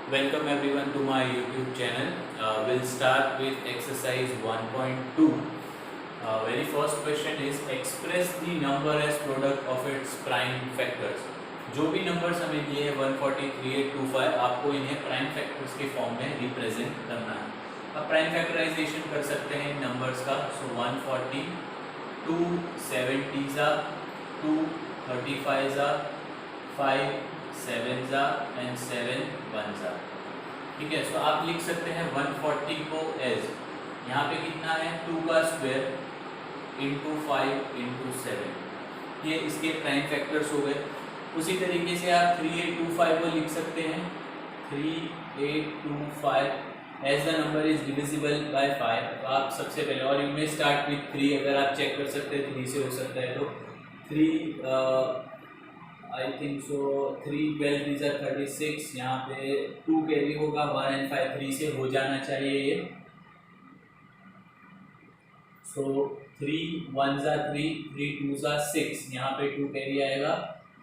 Welcome everyone to my YouTube channel. We'll start with exercise 1.2. Very first question is express the number as product of its prime factors. जो भी numbers हमें दिए हैं 140, 3825 आपको इन्हें prime factors के form में रिप्रेजेंट करना है. अब प्राइम फैक्टराइजेशन कर सकते हैं इन नंबर्स का. सो 140, 2 70 2 35 5 7 एंड 7 1. ठीक है. सो आप लिख सकते हैं 140 को एज यहाँ पे कितना है 2 का स्क्वायर इंटू 5 इंटू 7. ये इसके प्राइम फैक्टर्स हो गए. उसी तरीके से आप 3825 को लिख सकते हैं 3825 as the number is divisible by 5. तो आप सबसे पहले और इनमें स्टार्ट विथ 3 अगर आप चेक कर सकते हैं 3 से हो सकता है तो 3 आई थिंक सो 3 12 3 36. यहाँ पे 2 कैरी होगा 1 एंड 5 3 से हो जाना चाहिए ये. सो 3 1 3 3 2 6. यहाँ पे 2 कैरी आएगा.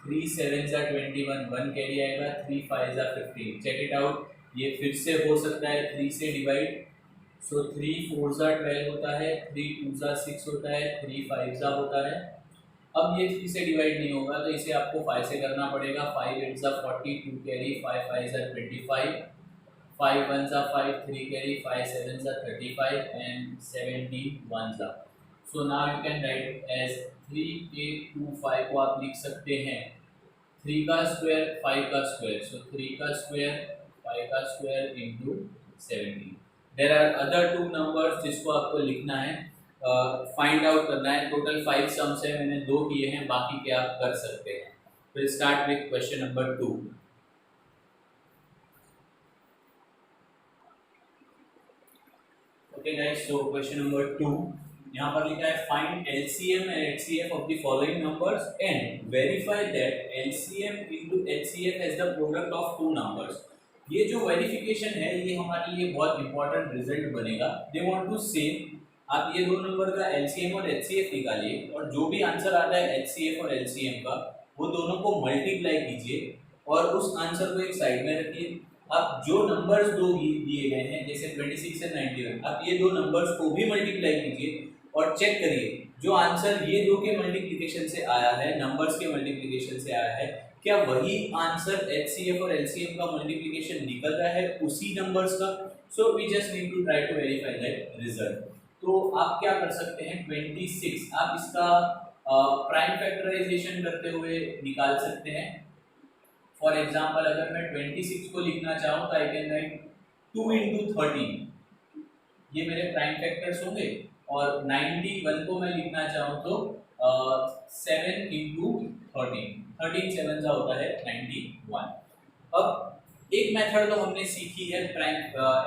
3 7 21 1 कैरी आएगा. 3 5 15. Check it out. ये फिर से हो सकता है 3 से डिवाइड. सो 3 4 12 होता है. 3 2 6 होता है. 3 5 होता है. अब ये 3 से डिवाइड नहीं होगा तो इसे आपको 5 से करना पड़ेगा. 5 8 40, 2 carry, 5 5 25, 5 1 5, 3 carry, 5 7 35 and 17 1. So now you can write as 3825 को आप लिख सकते हैं 3 का स्क्वायर 5 का स्क्वायर. सो 3 का स्क्वायर 5 का square into 17. There are other 2 numbers जिसको आपको लिखना है, फाइंड आउट करना है. टोटल 5 सम्स है, मैंने 2 किए हैं, बाकी के आप कर सकते हैं. फिर start with question number 2. Okay guys, so question number 2 यहाँ पर लिखा है find LCM and HCF of the following numbers and verify that LCM into HCF as the product of 2 numbers. ये जो वेरिफिकेशन है ये हमारे लिए बहुत इंपॉर्टेंट रिजल्ट बनेगा. दे वांट टू से आप ये 2 नंबर का एलसीएम और एचसीएफ निकालिए और जो भी आंसर आता है एचसीएफ और एलसीएम का वो दोनों को मल्टीप्लाई कीजिए और उस आंसर को एक साइड में रखिए. आप जो नंबर्स दो दिए गए हैं जैसे 26 और 91, आप ये 2 नंबर्स को भी मल्टीप्लाई कीजिए और चेक करिए जो आंसर ये 2 के मल्टीप्लिकेशन से आया है, नंबर्स के मल्टीप्लिकेशन से आया है, क्या वही आंसर एचसीएफ और एलसीएम का मल्टीप्लिकेशन निकल रहा है उसी नंबर्स का. So we just need to try to verify that result. तो आप क्या कर सकते हैं 26 आप इसका प्राइम फैक्टराइजेशन करते हुए निकाल सकते हैं. फॉर एग्जांपल अगर मैं 26 को लिखना चाहूँ तो आई कैन राइट 2 इंटू 13. ये मेरे प्राइम फैक्टर्स होंगे. और 91 को मैं लिखना चाहूँ तो 7 इंटू 13 7 का होता है 91. अब एक मेथड तो हमने सीखी है प्राइम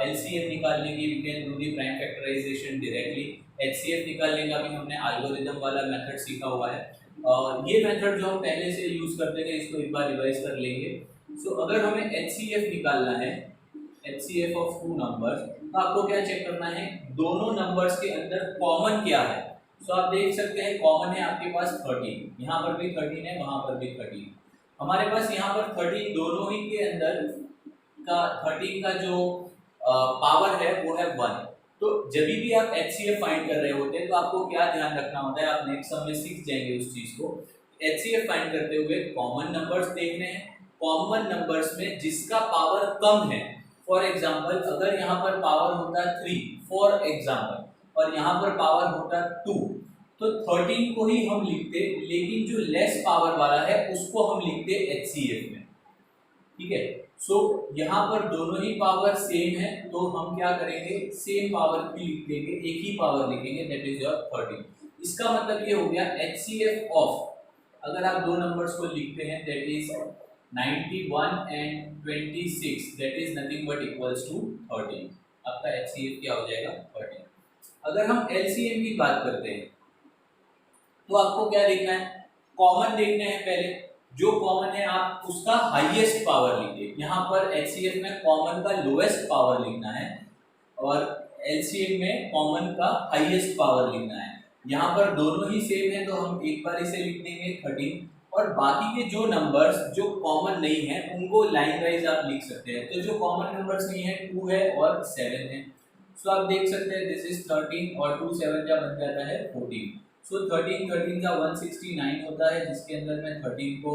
एलसीएम निकालने की. We can do the prime factorization directly. HCF निकालने का भी हमने एल्गोरिथम वाला मेथड सीखा हुआ है. ये मेथड जो हम पहले से यूज करते थे इसको एक बार रिवाइज कर लेंगे. सो अगर हमें एचसीएफ निकालना है, एचसीएफ ऑफ 2 नंबर्स, तो आपको क्या चेक करना है दोनों नंबर्स के अंदर कॉमन क्या है. सो आप देख सकते हैं कॉमन है आपके पास 13. यहाँ पर भी 13 है, वहां पर भी 13. हमारे पास यहाँ पर 13 दोनों ही के अंदर का 13 का जो पावर है वो है 1. तो जब भी आप एचसीएफ फाइंड कर रहे होते हैं तो आपको क्या ध्यान रखना होता है, आप नेक्स्ट सम में सीख जाएंगे उस चीज को. एचसीएफ फाइंड करते हुए कॉमन नंबर्स देखने हैं. कॉमन नंबर्स में जिसका पावर कम है, फॉर एग्जांपल अगर यहाँ पर पावर होता 3 फॉर एग्जांपल और यहाँ पर पावर होता 2 तो 13 को ही हम लिखते, लेकिन जो लेस पावर वाला है उसको हम लिखते एचसीएफ में. ठीक है. सो यहाँ पर दोनों ही पावर सेम है तो हम क्या करेंगे सेम पावर की लिख देंगे, एक ही पावर लिखेंगे, दैट इज योर 13. इसका मतलब ये हो गया एचसीएफ ऑफ अगर आप 2 नंबर्स को लिखते हैं that is 91 and 26, that is nothing but equals to 13. आपका एचसीएफ क्या हो जाएगा 13. अगर हम एलसीएम की बात करते हैं तो आपको क्या देखना है, कॉमन देखने हैं पहले. जो कॉमन है आप उसका हाईएस्ट पावर लिखिए. यहाँ पर एचसीएफ में कॉमन का लोएस्ट पावर लिखना है और एलसीएम में कॉमन का हाईएस्ट पावर लिखना है. यहाँ पर दोनों ही सेम है तो हम एक बार इसे लिख देंगे 13 और बाकी के जो नंबर्स जो कॉमन नहीं है उनको लाइन वाइज आप लिख सकते हैं। तो जो कॉमन नंबर्स नहीं है 2 है और 7 है। सो आप देख सकते हैं दिस इज 13 और 2 7 का बन जाता है 14। सो 13 13 का 169 होता है, जिसके अंदर मैं 13 को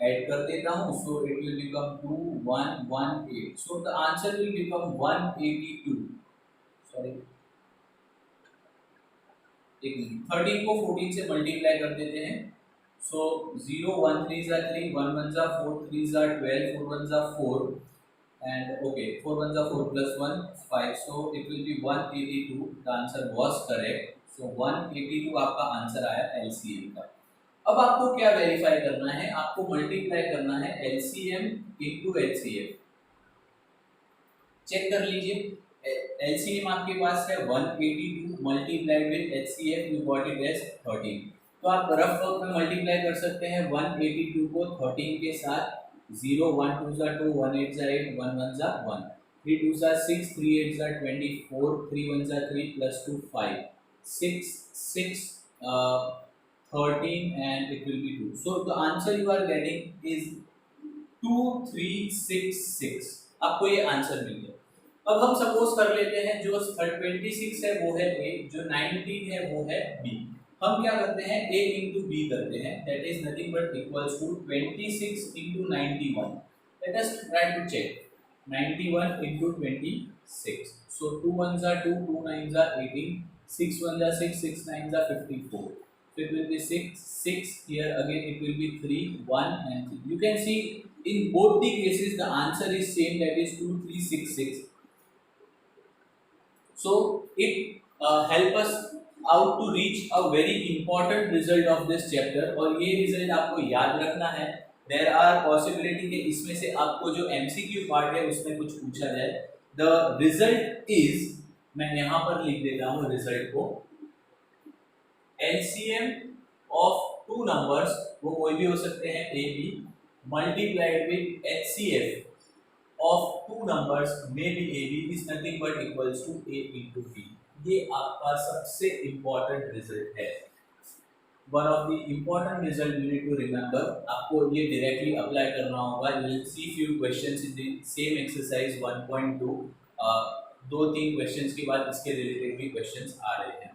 ऐड कर देता हूँ। So it will become 2118। So the answer will become 182। Sorry 13 को 14 से मल्टीप्लाई कर देते हैं। सो 0 1 3 जा 3, 1 1 जा 4, 3 जा 12, 4 1 जा 4 and okay 4 1 जा 4 plus 1 5, so it will be 182. the answer was correct. so 182 आपका आंसर आया LCM का। अब आपको क्या वेरीफाई करना है, आपको मल्टीप्लाई करना है LCM into HCF। चेक कर लीजिए LCM आपके पास है 182 multiplied with HCF, you got it as 13। तो आप रफ वर्क में मल्टीप्लाई कर सकते हैं 182 को 13 के साथ। 0 1 2 जा 2, 1 8 जा 8, 1 1 जा 1, 3 2 जा 6, 3 8 जा 24, 3 1 जा 3 plus 2 5, 6 6 13 and it will be 2. So the answer you are getting is 2366। आपको ये आंसर मिल गया। अब हम सपोज कर लेते हैं जो 26 है वो है A, जो 19 है वो है B। हम क्या करते हैं A इंटू बी करते हैं, that is nothing but equals to 26 into 91। Let us try to check 91 into 26। So 2 1 जा 2, 2 9 जा 18, 6 1 जा 6, 6 9 जा 54। So it will be 6 6 here again it will be 3 1 and 3. You can see in both the cases the answer is same, that is 2366. So it help us out to reach a very important result of this chapter। और ये result आपको याद रखना है। There are possibility कि इसमें से आपको जो MCQ पार्ट है उसमें कुछ पूछा जाए। The result is, मैं यहाँ पर लिख देता हूँ रिजल्ट को, LCM of two numbers, वो कोई भी हो सकते हैं A B, multiplied with HCF of two numbers may be A B is nothing but equals to A into B। ये आपका सबसे इम्पोर्टेंट रिजल्ट है। One of the important result you need to remember. आपको ये directly apply करना होगा। You will see few questions in the same exercise 1.2। दो तीन क्वेश्चंस के बाद इसके रिलेटेड भी क्वेश्चंस आ रहे हैं।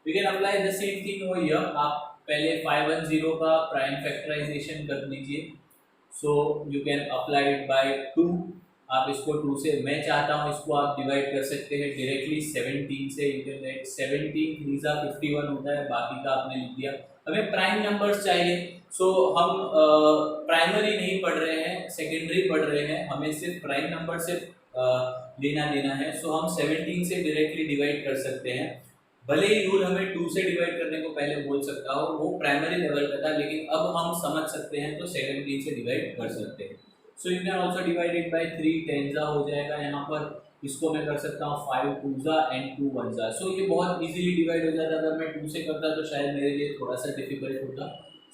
We can apply the same thing over here. आप पहले 510 का प्राइम फैक्टराइजेशन कर लीजिए। So you can apply it by 2। आप इसको 2 से, मैं चाहता हूँ इसको आप डिवाइड कर सकते हैं डायरेक्टली 17 से। यू कैन राइट 17 3 जा 51 होता है, बाकी का आपने लिख दिया। हमें प्राइम नंबर्स चाहिए। सो हम प्राइमरी नहीं पढ़ रहे हैं, सेकेंडरी पढ़ रहे हैं, हमें सिर्फ प्राइम नंबर से लेना देना है। सो हम 17 से डायरेक्टली डिवाइड कर सकते हैं। भले ही रूल हमें 2 से डिवाइड करने को पहले बोल सकता हो, वो प्राइमरी लेवल का था, लेकिन अब हम समझ सकते हैं तो 17 से डिवाइड कर सकते हैं। सो you can also divide it by 3 10 जा हो जाएगा। यहाँ पर इसको मैं कर सकता हूँ 5 2 जा एंड 2 1 जा। सो ये बहुत इजीली डिवाइड हो जाता। अगर मैं 2 से करता तो शायद मेरे लिए थोड़ा सा डिफिकल्ट होता।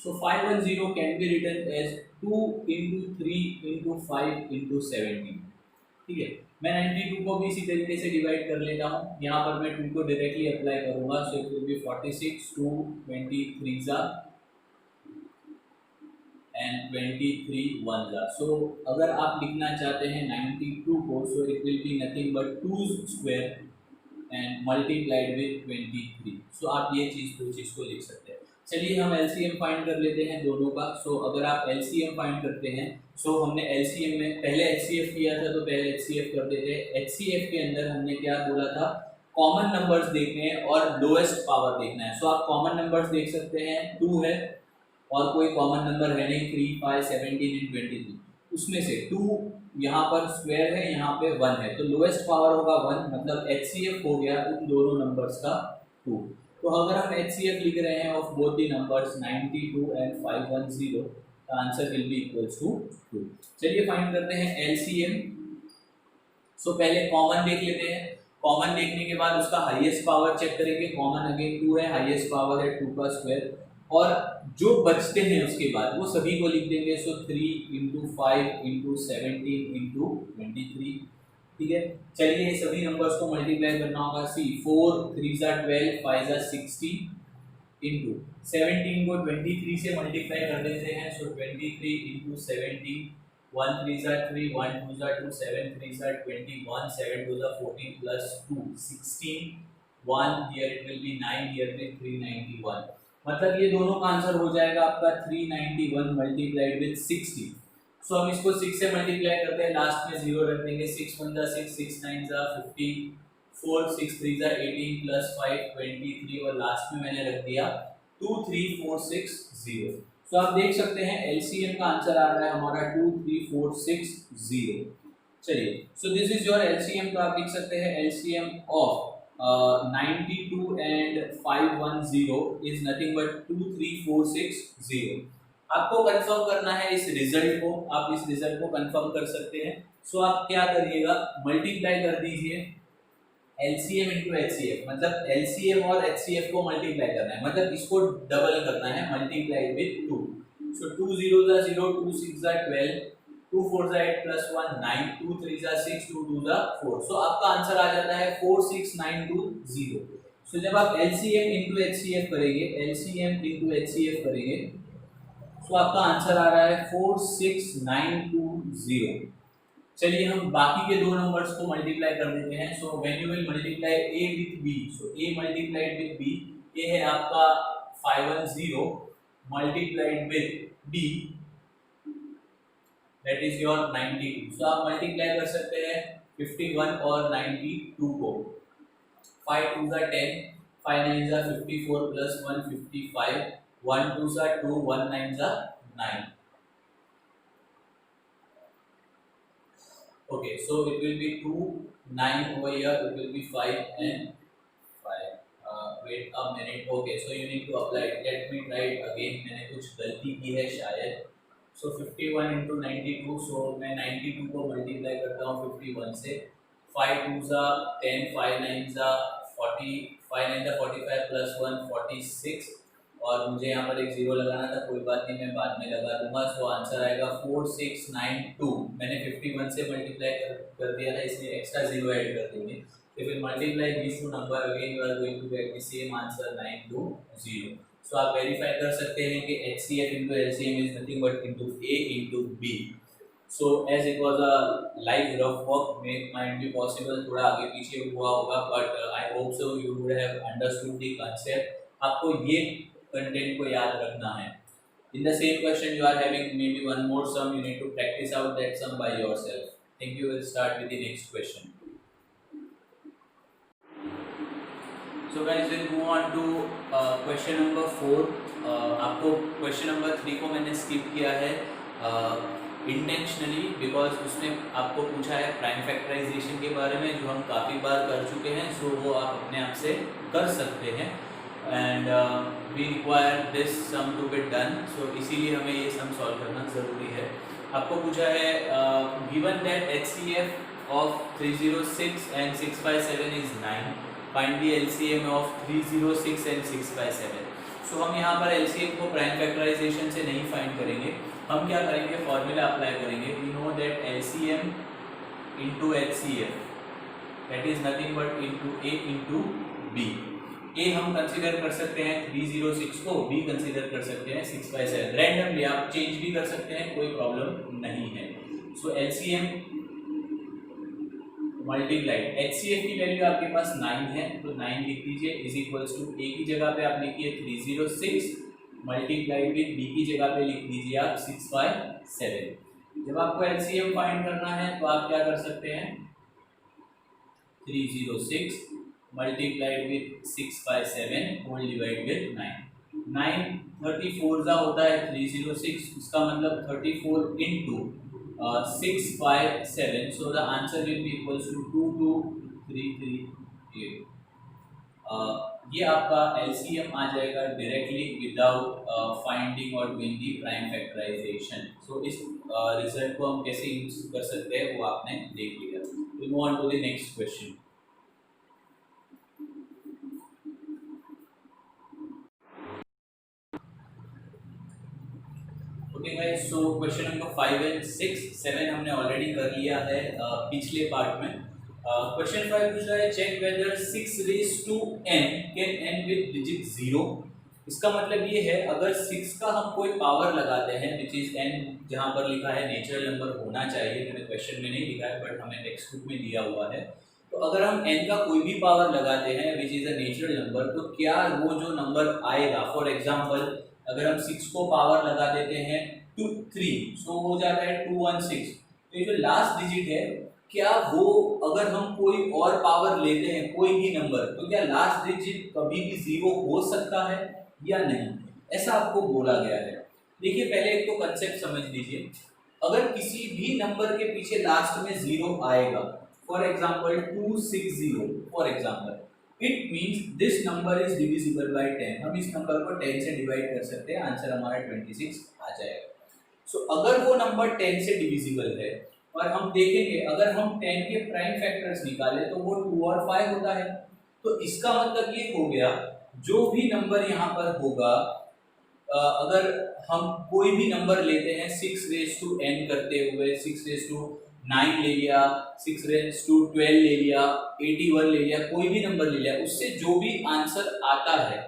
So 510 can be written as 2 into 3 into 5 into 17। ठीक है, मैं 92 को भी इसी तरीके से डिवाइड कर लेता हूँ। यहाँ पर मैं 2 को डायरेक्टली अप्लाई करूँगा। सो इट विल बी 46 2 23 जा एंड 23 1 जा। सो अगर आप लिखना चाहते हैं 92 को, so it will be nothing but 2 square and multiplied with 23। सो आप ये चीज़ को लिख सकते हैं। चलिए हम LCM फाइंड कर लेते हैं दोनों का। सो अगर आप LCM फाइंड करते हैं, सो हमने LCM में पहले HCF किया था तो पहले HCF कर देते हैं। HCF के अंदर हमने क्या बोला था, कॉमन नंबर्स देखने हैं और लोएस्ट पावर देखना है। सो आप कॉमन नंबर्स देख सकते हैं, 2 है और कोई कॉमन नंबर है नहीं, 3 5 17 एंड 23। उसमें से 2 यहाँ पर स्क्वायर है, यहाँ पे 1 है, तो लोएस्ट पावर होगा 1, मतलब HCF हो गया उन दोनों नंबर्स का 2। तो अगर हम HCF लिख रहे हैं of both the numbers 92 and 510, the answer will be equals to 2। चलिए फाइंड करते हैं LCM। सो पहले कॉमन देख लेते हैं। कॉमन देखने के बाद उसका हाईएस्ट पावर चेक करेंगे। कॉमन अगेन 2 है, हाईएस्ट पावर है 2 का स्क्वायर, और जो बचते हैं उसके बाद वो सभी को लिख देंगे। सो 3 इंटू 5 इंटू 17 इंटू 23। ठीक है, चलिए सभी नंबर्स को मल्टीप्लाई करना होगा। सी 4 3 जा 12, 5 जा 60, इंटू 17 को 23 से मल्टीप्लाई कर देते हैं, सो 23 इंटू 17, 1 3 ज़ा 3, 1 2 ज़ा 2, 7 3 ज़ा 21, 7 2 ज़ा 14 plus 2 16, 1 here it will be 9, here will 391। मतलब ये दोनों का आंसर हो जाएगा आपका 391 मल्टीप्लाइड विद 60। सो हम इसको 6 से मल्टीप्लाई करते हैं, लास्ट में 0 रख देंगे, 6 1 ज़ा 6, 6 9 ज़ा 50, 4 6 3 ज़ा 18 प्लस 5 23 और लास्ट में मैंने रख दिया 23460। सो आप देख सकते हैं एलसीएम का आंसर आ रहा है हमारा 23460। चलिए, so this is your LCM. तो आप लिख सकते हैं LCM of 92 and 510 is nothing but 23460। आपको कंफर्म करना है इस रिजल्ट को, आप इस रिजल्ट को कंफर्म कर सकते हैं। सो आप क्या करिएगा, मल्टीप्लाई कर दीजिए LCM इंटू HCF, मतलब LCM और HCF को मल्टीप्लाई करना है, मतलब इसको डबल करना है, मल्टीप्लाई विद 2। सो 2 0 ज़ा 0, 2 6 ज़ा 12, 2 4 ज़ा 8 प्लस 1 9, 2 3 ज़ा 6, 2 2 ज़ा 4। सो आपका आंसर आ जाता है 46920। सो जब आप LCM इंटू HCF करेंगे, LCM इंटू HCF करेंगे, सो आपका आंसर आ रहा है 46920। चलिए हम बाकी के दो नंबर्स को मल्टीप्लाई कर देते हैं। So when you will multiply a with b, so a multiplied with b, ये है आपका 510 multiplied with b, that is your 92। सो आप मल्टीप्लाई कर सकते हैं 51 और 92 को, 5 2 ज़ा 10, 5 9 ज़ा 54 प्लस 1 55, 1 2 ज़ा 2, 1 9 ज़ा 9। Okay, so it will be 2 9 over here, it will be 5 and 5. Wait a minute. Okay, so you need to apply it. Let me try it again. मैंने कुछ गलती की है शायद। So 51 into 92, so मैं 92 को मल्टीप्लाई करता हूँ 51 से, 5 2 ज़ा 10, 5 9 ज़ा 40, 5 9 ज़ा 45 प्लस 1 46, और मुझे यहाँ पर एक जीरो लगाना था, कोई बात नहीं, मैं बाद में लगा दूंगा। सो आंसर आएगा 4692। मैंने 51 से मल्टीप्लाई कर दिया था, इसलिए एक्स्ट्रा जीरो ऐड कर देंगे। तो फिर multiply this two number again, you are going to get the same answer 920। So आप वेरीफाई कर सकते हैं कि HCF into LCM is nothing but into A into B। So as it was a live rough work, might be possible थोड़ा आगे पीछे हुआ होगा, but I hope so you would have understood the concept. आपको ये content को याद रखना है। In the same question you are having maybe one more sum, you need to practice out that sum by yourself. Think you will start with the next question. So guys, we'll move on to question number 4. आपको question number 3 को मैंने skip किया है intentionally because उसने आपको पूछा है prime factorization के बारे में, जो हम काफ़ी बार कर चुके हैं। So वो आप अपने आप से कर सकते हैं and we require this sum to be done, so इसीलिए हमें ये sum solve करना ज़रूरी है। आपको पूछा है given that HCF of 306 and 657 is 9, find the LCM of 306 and 657। so हम यहाँ पर LCM को प्राइम फैक्टराइजेशन से नहीं फाइंड करेंगे, हम क्या करेंगे, फॉर्मूला अप्लाई करेंगे। we know that LCM into HCF that is nothing but into A into B। A हम कंसीडर कर सकते हैं 306 को, B कंसीडर कर सकते हैं 657, रैंडमली आप चेंज भी कर सकते हैं, कोई प्रॉब्लम नहीं है। सो LCM मल्टीप्लाइड HCF की वैल्यू आपके पास 9 है, तो 9 लिख दीजिए इज इक्वल्स टू A की जगह पे आप लिखिए 306 मल्टीप्लाइड विद B की जगह पे लिख दीजिए आप 657। जब आपको LCM फाइंड करना है तो आप क्या कर सकते हैं, 306 multiplied with 657 whole divide with 9। 9 34 ज़ा होता है 306, इसका मतलब 34 into 657, so the answer will be equals to 22338। ये आपका LCM आ जाएगा डायरेक्टली विदाउट फाइंडिंग और doing the prime factorization. So इस रिजल्ट को हम कैसे यूज कर सकते हैं वो आपने देख लिया। We move on to the next question. Okay guys, so question number 5 and 6 7 हमने ऑलरेडी कर लिया है पिछले पार्ट में। क्वेश्चन 5 पूछ रहा है check whether 6 raise to n can end with digit 0 इसका मतलब ये है अगर 6 का हम कोई पावर लगाते हैं विच इज n, जहाँ पर लिखा है नेचुरल नंबर होना चाहिए, मैंने क्वेश्चन में नहीं लिखा है बट हमें टेक्स्ट बुक में दिया हुआ है, तो अगर हम n का कोई भी पावर लगाते हैं which is a natural number, तो क्या वो जो नंबर आएगा, फॉर एग्जांपल अगर हम 6 को पावर लगा देते हैं 3, सो हो जाता है 216, तो ये जो लास्ट डिजिट है क्या वो अगर हम कोई और पावर लेते हैं कोई भी नंबर, तो क्या लास्ट डिजिट कभी भी 0 हो सकता है या नहीं, ऐसा आपको बोला गया है। देखिए पहले एक तो कंसेप्ट समझ लीजिए, अगर किसी भी नंबर के पीछे लास्ट में 0 आएगा, for example 260 for example, it means this number is divisible bye 10, हम इस नंबर को 10 से डिवाइड कर सकते हैं, आंसर हमारा 26 आ जाएगा। सो अगर वो नंबर 10 से डिविजिबल है और हम देखेंगे अगर हम 10 के प्राइम फैक्टर्स निकालें तो वो 2 और 5 होता है, तो इसका मतलब ये हो गया जो भी नंबर यहाँ पर होगा, अगर हम कोई भी नंबर लेते हैं 6 रेज टू n करते हुए, 6 रेज टू 9 ले लिया, 6 रेज टू 12 ले लिया, 81 ले लिया, कोई भी नंबर ले लिया, उससे जो भी आंसर आता है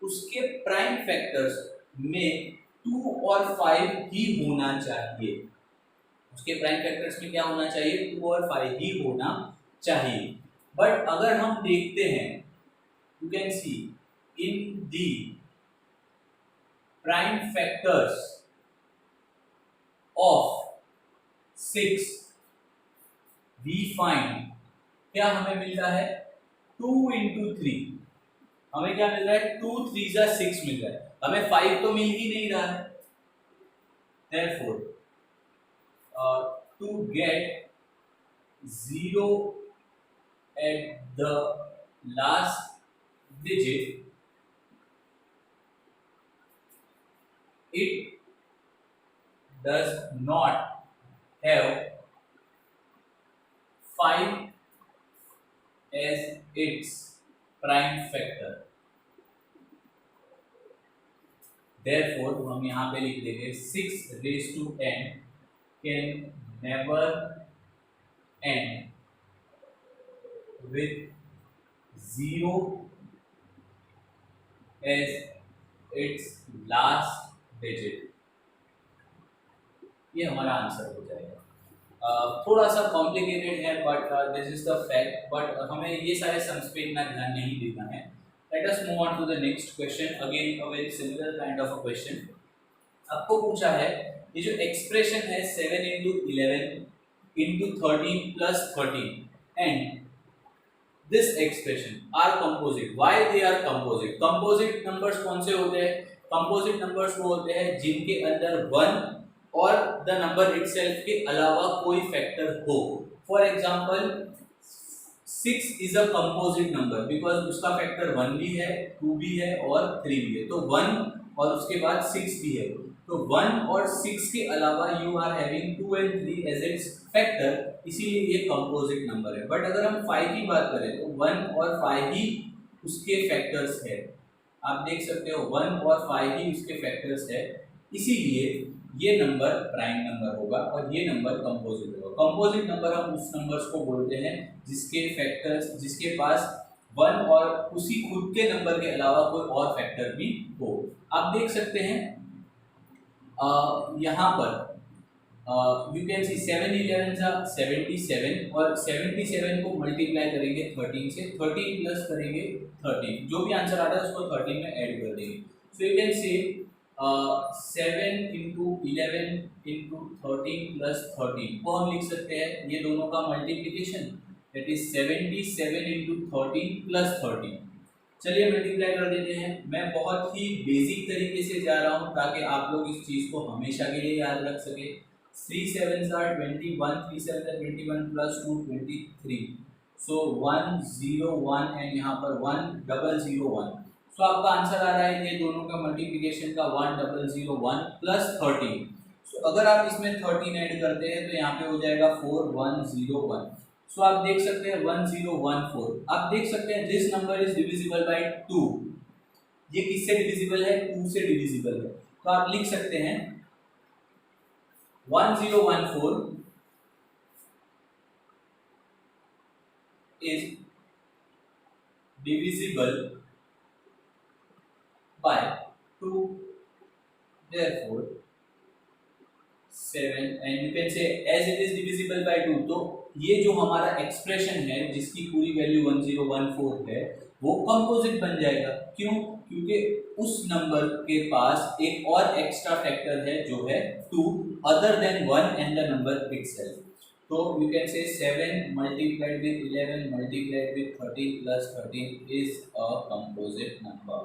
उसके प्राइम फैक्टर्स में 2 और 5 ही होना चाहिए, उसके प्राइम फैक्टर्स में क्या होना चाहिए, 2 और 5 ही होना चाहिए। बट अगर हम देखते हैं, you can see in the prime factors of 6 we find, क्या हमें मिलता है 2 into 3, हमें क्या मिल रहा है 2 3 6 मिल रहा है, हमें 5 तो मिल ही नहीं रहा है। Therefore, to get 0 at the last digit, it does not have 5 as its prime factor. Therefore, हम यहाँ पे लिख देंगे 6 raised to n can never end with 0 as its last digit। ये हमारा आंसर हो जाएगा। थोड़ा सा कॉम्प्लिकेटेड है but this is the fact, but हमें ये सारे सम्स पे इतना ध्यान नहीं देना है। Let us move on to the next question, again a very similar kind of a question. आपको पूछा है ये जो एक्सप्रेशन है 7 into 11 into 13 plus 13 and this expression are composite, why they are composite? composite numbers कौन से होते हैं? composite numbers वो होते हैं जिनके अंदर 1 और द नंबर इटसेल्फ के अलावा कोई फैक्टर हो। For example 6 is a composite number because उसका फैक्टर 1 भी है, 2 भी है और 3 भी है, तो 1 और उसके बाद 6 भी है, तो 1 और 6 के अलावा you are having 2 and 3 as it's factor, इसीलिए ये कंपोजिट नंबर है। बट अगर हम 5 की बात करें तो 1 और 5 ही उसके फैक्टर्स है, आप देख सकते हो 1 और 5 ही उसके फैक्टर्स है, इसीलिए ये नंबर प्राइम नंबर होगा और ये नंबर कंपोजिट होगा। कंपोजिट नंबर हम उस नंबर्स को बोलते हैं जिसके फैक्टर्स, जिसके पास 1 और उसी खुद के नंबर के अलावा कोई और फैक्टर भी हो। आप देख सकते हैं यहाँ पर यू कैन सी 7 11 77 और 77 को मल्टीप्लाई करेंगे 13 से, 13 प्लस करेंगे 13, जो भी आंसर आता है उसको 13 में ऐड कर देंगे। सो you can C 7 into 11 into 13 plus 13 को हम लिख सकते हैं ये दोनों का multiplication, that is 77 into 13 plus 13। चलिए मल्टीप्लाई कर देते हैं। मैं बहुत ही बेसिक तरीके से जा रहा हूँ ताकि आप लोग इस चीज़ को हमेशा के लिए याद रख सके। 3 7s are 21, 3 7s are 21 plus 2 23, so 1 0 1 and यहाँ पर 1 0 1, सो आपका आंसर आ रहा है ये दोनों का मल्टीप्लिकेशन का 1 0 1 प्लस 13। सो अगर आप इसमें 13 ऐड करते हैं तो यहाँ पे हो जाएगा 4 1 0 1। सो आप देख सकते हैं 1 0 1 4, आप देख सकते हैं this number is divisible bye 2, ये किससे डिविजिबल है? 2 से डिविजिबल है, तो आप लिख सकते हैं 1014 is divisible by 2, therefore 7 and you can say as it is divisible by 2, तो ये जो हमारा एक्सप्रेशन है जिसकी पूरी वैल्यू 1014 है वो कंपोजिट बन जाएगा। क्यों? क्योंकि उस नंबर के पास एक और एक्स्ट्रा फैक्टर है जो है 2 other than 1 and the number itself. तो you can say 7 multiplied with 11 multiplied with 13 plus 13 is a composite number.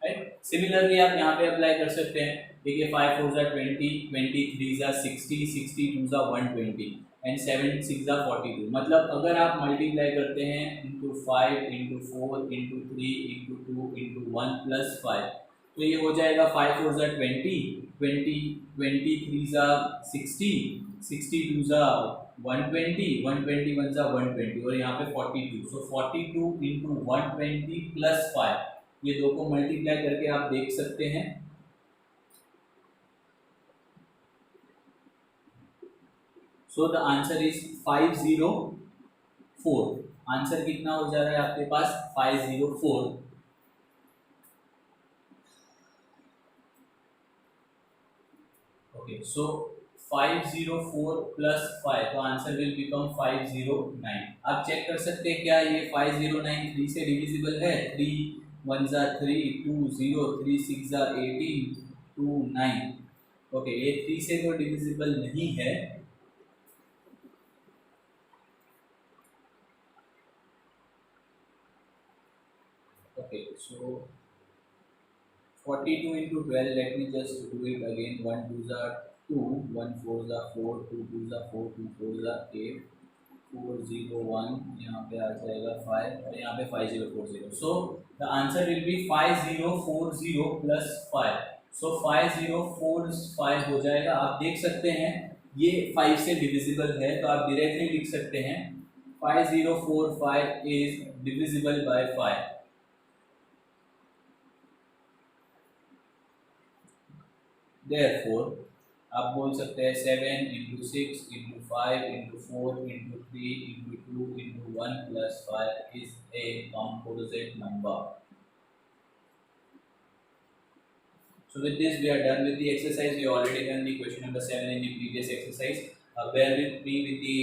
Right, similarly आप यहाँ पे अप्लाई कर सकते हैं। देखिए 5 4 जा 20, 23 जा 60, 62 जा 120 एंड 7 6 जा 42। मतलब अगर आप मल्टीप्लाई करते हैं into 5 into 4 into 3 into 2 into 1 plus 5 तो ये हो जाएगा 5 4 जा 20, 23 जा 60, 62 जा 120, 121 जा 120 और यहाँ पे 42। सो 42 इंटू 120 प्लस 5 ये दो को मल्टीप्लाई करके आप देख सकते हैं। सो द आंसर इज 504। आंसर कितना हो जा रहा है आपके पास 504। ओके, सो 504 प्लस 5 तो आंसर विल बिकम 509। आप चेक कर सकते हैं क्या ये 509 3 से डिविजिबल है? 3 1 जा 3, 2 0, 3 6 जा 18, 2 9। ओके, ये 3 से तो डिविजिबल नहीं है। Okay, so 42 into 12, let me just do it again. 1 2 जा 2, 1 4 जा 4, 2 2 जा 4, 2 4 जा 8, 4 0 1, यहाँ पे आ जाएगा 5 और यहाँ पे 5040। सो the answer will B 5040 plus 5। सो 5045 हो जाएगा। आप देख सकते हैं ये 5 से डिविजिबल है तो आप डायरेक्टली लिख सकते हैं 5045 इज डिविजिबल बाय 5। Therefore, आप बोल सकते हैं 7 into 6 into 5 into 4 into 3 into 2 into 1 plus 5 is a composite number. So with this we are done with the exercise. We already done the question number 7 in the previous exercise. Bear with me with the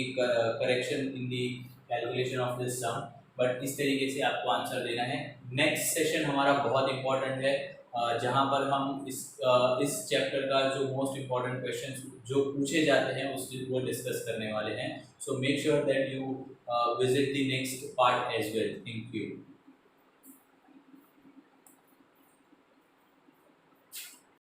correction in the calculation of this sum. But इस तरीके से आपको answer देना है। Next session हमारा बहुत important है जहाँ पर हम इस चैप्टर का जो मोस्ट इम्पॉर्टेंट क्वेश्चंस जो पूछे जाते हैं वो डिस्कस करने वाले हैं। So make sure that you visit the next part as well. Thank you.